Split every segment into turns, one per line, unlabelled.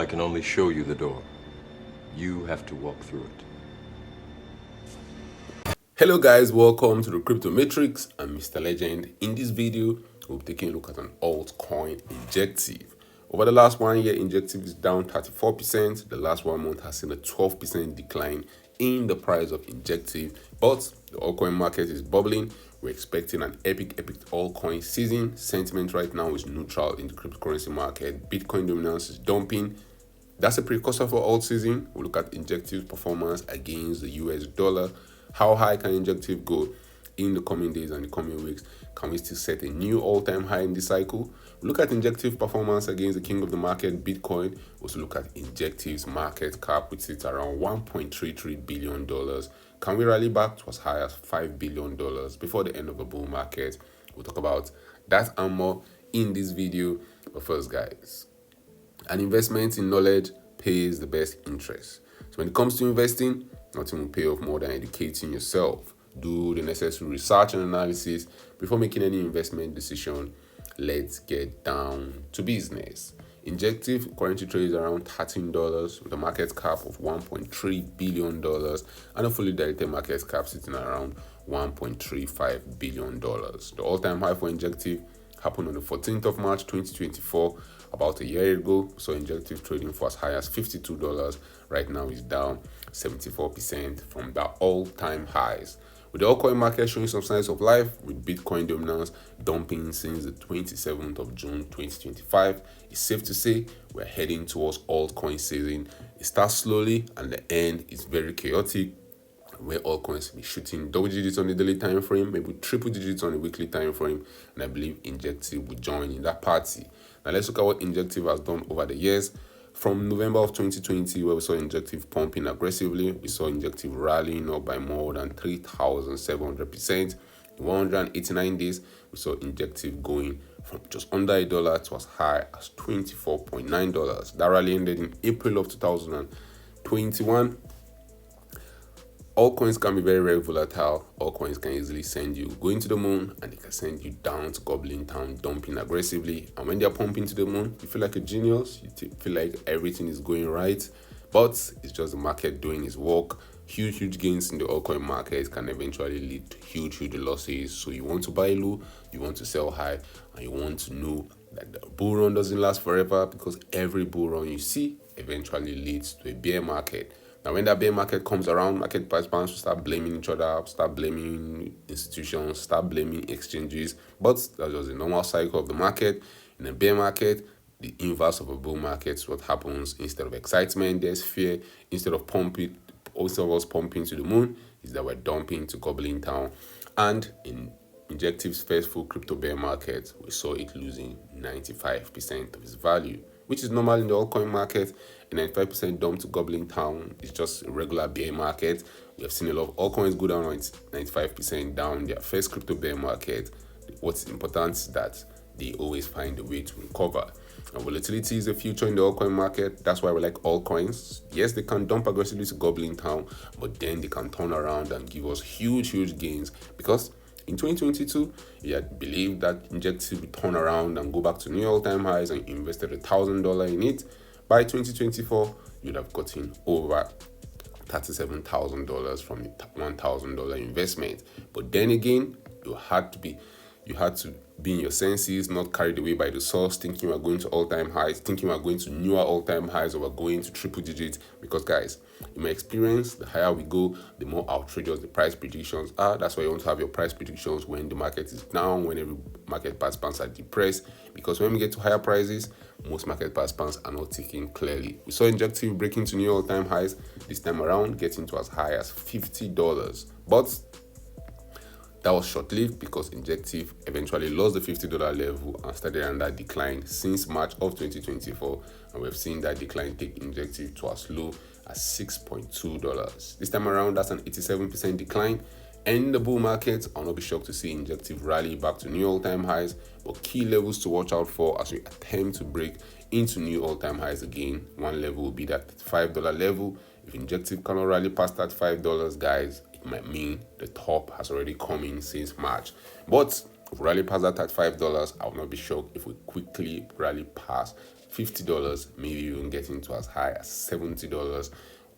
can only show you the door. You have to walk through it.
Hello guys, welcome to the Crypto Matrix. I'm Mr. Legend. In this video, we'll be taking a look at an altcoin, Injective. Over the last 1 year, Injective is down 34%. The last 1 month has seen a 12% decline in the price of Injective, but the altcoin market is bubbling. We're expecting an epic altcoin season. Sentiment right now is neutral in the cryptocurrency market. Bitcoin dominance is dumping. That's a precursor for Altseason. We'll look at Injective's performance against the US dollar. How high can Injective go in the coming days and the coming weeks? Can we still set a new all-time high in this cycle? We'll look at Injective performance against the king of the market, Bitcoin. We'll also look at Injective's market cap, which sits around $1.33 billion. Can we rally back to as high as $5 billion before the end of the bull market? We'll talk about that and more in this video. But first, guys, an investment in knowledge pays the best interest. So when it comes to investing, nothing will pay off more than educating yourself. Do the necessary research and analysis before making any investment decision. Let's get down to business. Injective currently trades around $13 with a market cap of $1.3 billion and a fully diluted market cap sitting around $1.35 billion. The all-time high for Injective happened on the 14th of March 2024, about a year ago. So Injective trading for as high as $52. Right now is down 74% from the all-time highs. With the altcoin market showing some signs of life, with Bitcoin dominance dumping since the 27th of June 2025, it's safe to say we're heading towards altcoin season. It starts slowly and the end is very chaotic, where altcoins will be shooting double digits on the daily time frame, maybe triple digits on the weekly time frame, and I believe Injective will join in that party. Now let's look at what Injective has done over the years. From November of 2020, where we saw Injective pumping aggressively, we saw Injective rallying up by more than 3,700%. In 189 days, we saw Injective going from just under $1 to as high as $24.9. That rally ended in April of 2021. Altcoins can be very, very volatile. Altcoins can easily send you going to the moon and they can send you down to Goblin Town, dumping aggressively. And when they're pumping to the moon, you feel like a genius. You feel like everything is going right. But it's just the market doing its work. Huge gains in the altcoin market can eventually lead to huge losses. So you want to buy low, you want to sell high, and you want to know that the bull run doesn't last forever, because every bull run you see eventually leads to a bear market. Now, when that bear market comes around, market participants will start blaming each other, start blaming institutions, start blaming exchanges. But that's just the normal cycle of the market. In a bear market, the inverse of a bull market is what happens. Instead of excitement, there's fear. Instead of us pumping to the moon, is that we're dumping to Goblin Town. And in Injective's first full crypto bear market, we saw it losing 95% of its value, which is normal in the altcoin market. A 95% dump to Goblin Town is just a regular bear market. We have seen a lot of altcoins go down 95% down their first crypto bear market. What's important is that they always find a way to recover. And volatility is the future in the altcoin market. That's why we like altcoins. Yes, they can dump aggressively to Goblin Town, but then they can turn around and give us huge gains, because in 2022, you had believed that Injective would turn around and go back to new all-time highs and invested $1,000 in it. By 2024, you'd have gotten over $37,000 from the $1,000 investment. But then again, you had to be in your senses, not carried away by the sauce, thinking we're going to all-time highs, thinking we're going to newer all-time highs, or we're going to triple digits. Because guys, in my experience, the higher we go, the more outrageous the price predictions are. That's why you want to have your price predictions when the market is down, when every market participants are depressed. Because when we get to higher prices, most market participants are not thinking clearly. We saw Injective breaking to new all-time highs this time around, getting to as high as $50. But that was short-lived, because Injective eventually lost the $50 level and started on that decline since March of 2024. And we've seen that decline take Injective to as low as $6.2. This time around, that's an 87% decline. In the bull market, I'll not be shocked to see Injective rally back to new all-time highs, but key levels to watch out for as we attempt to break into new all-time highs again. One level will be that $5 level. If Injective cannot rally past that $5, guys, it might mean the top has already come in since March. But if we rally past that at $5, I will not be shocked if we quickly rally past $50, maybe even getting to as high as $70.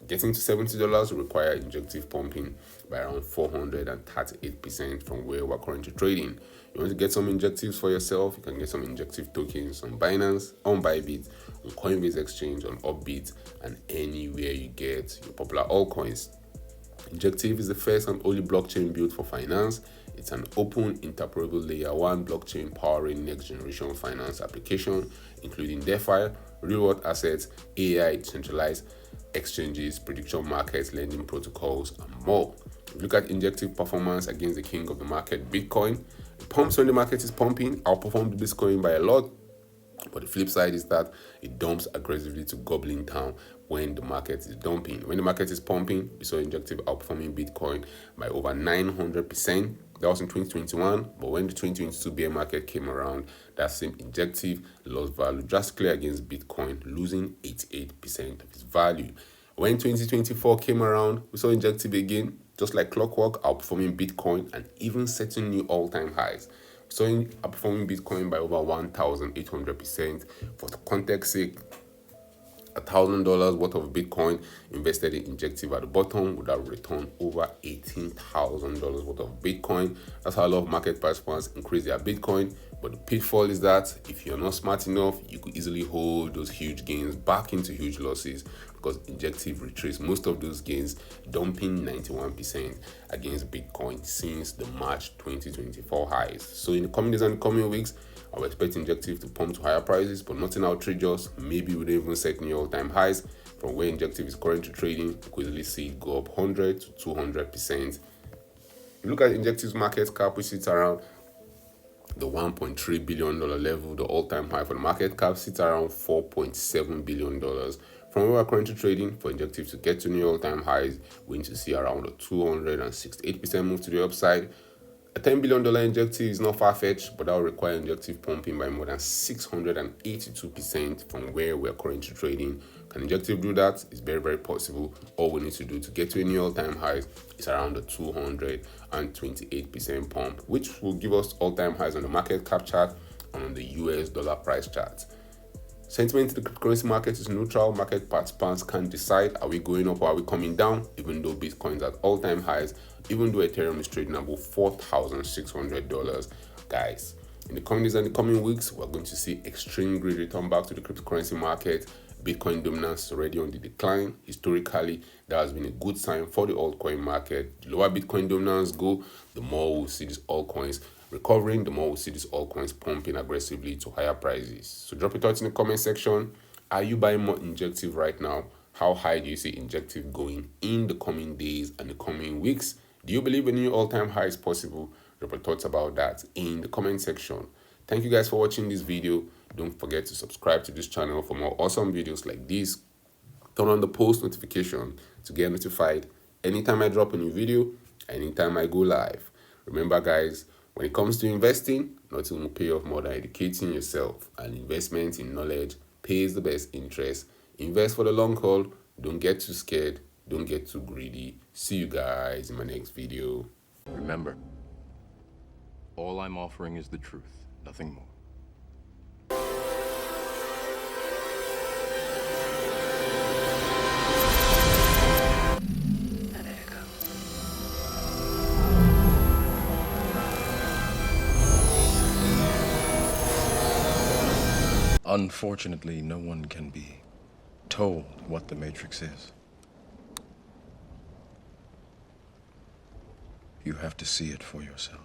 Getting to $70 will require Injective pumping by around 438% from where we're currently trading. You want to get some Injectives for yourself, you can get some Injective tokens on Binance, on Bybit, on Coinbase Exchange, on Upbit, and anywhere you get your popular altcoins. Injective is the first and only blockchain built for finance. It's an open, interoperable layer 1 blockchain powering next generation finance application, including DeFi, real-world assets, AI, decentralized exchanges, prediction markets, lending protocols, and more. If you look at Injective performance against the king of the market, Bitcoin, it pumps when the market is pumping, outperformed Bitcoin by a lot. But the flip side is that it dumps aggressively to gobbling down when the market is dumping. When the market is pumping, we saw Injective outperforming Bitcoin by over 900%. That was in 2021, but when the 2022 bear market came around, that same Injective lost value drastically against Bitcoin, losing 88% of its value. When 2024 came around, we saw Injective again, just like clockwork, outperforming Bitcoin and even setting new all-time highs. So outperforming Bitcoin by over 1,800%. For context sake, $1,000 worth of Bitcoin invested in Injective at the bottom would have returned over $18,000 worth of Bitcoin. That's how a lot of market participants increase their Bitcoin. But the pitfall is that if you're not smart enough, you could easily hold those huge gains back into huge losses, because Injective retraced most of those gains, dumping 91% against Bitcoin since the March 2024 highs. So in the coming days and the coming weeks, I will expect Injective to pump to higher prices, but nothing outrageous. Maybe we don't even set new all-time highs. From where Injective is currently trading, you could easily see it go up 100 to 200%. If you look at Injective's market cap, which sits around the $1.3 billion level, the all-time high for the market cap sits around $4.7 billion. From where we're currently trading, for Injective to get to new all-time highs, we need to see around a 268% move to the upside. A $10 billion Injective is not far-fetched, but that will require Injective pumping by more than 682% from where we're currently trading. Can Injective do that? It's very, very possible. All we need to do to get to a new all-time highs is around the 228% pump, which will give us all-time highs on the market cap chart and on the US dollar price chart. Sentiment in the cryptocurrency market is neutral. Market participants can decide, are we going up or are we coming down, even though Bitcoin's at all-time highs, even though Ethereum is trading above $4,600. Guys, in the coming days and the coming weeks, we're going to see extreme greed return back to the cryptocurrency market. Bitcoin dominance is already on the decline. Historically, that has been a good sign for the altcoin market. The lower Bitcoin dominance go, the more we'll see these altcoins recovering, the more we'll see these altcoins pumping aggressively to higher prices. So drop your thoughts in the comment section. Are you buying more Injective right now? How high do you see Injective going in the coming days and the coming weeks? Do you believe a new all-time high is possible? Drop your thoughts about that in the comment section. Thank you guys for watching this video. Don't forget to subscribe to this channel for more awesome videos like this. Turn on the post notification to get notified anytime I drop a new video, anytime I go live. Remember guys, when it comes to investing, nothing will pay off more than educating yourself, and investment in knowledge pays the best interest. Invest for the long haul. Don't get too scared. Don't get too greedy. See you guys in my next video.
Remember, all I'm offering is the truth, nothing more. Unfortunately, no one can be told what the Matrix is. You have to see it for yourself.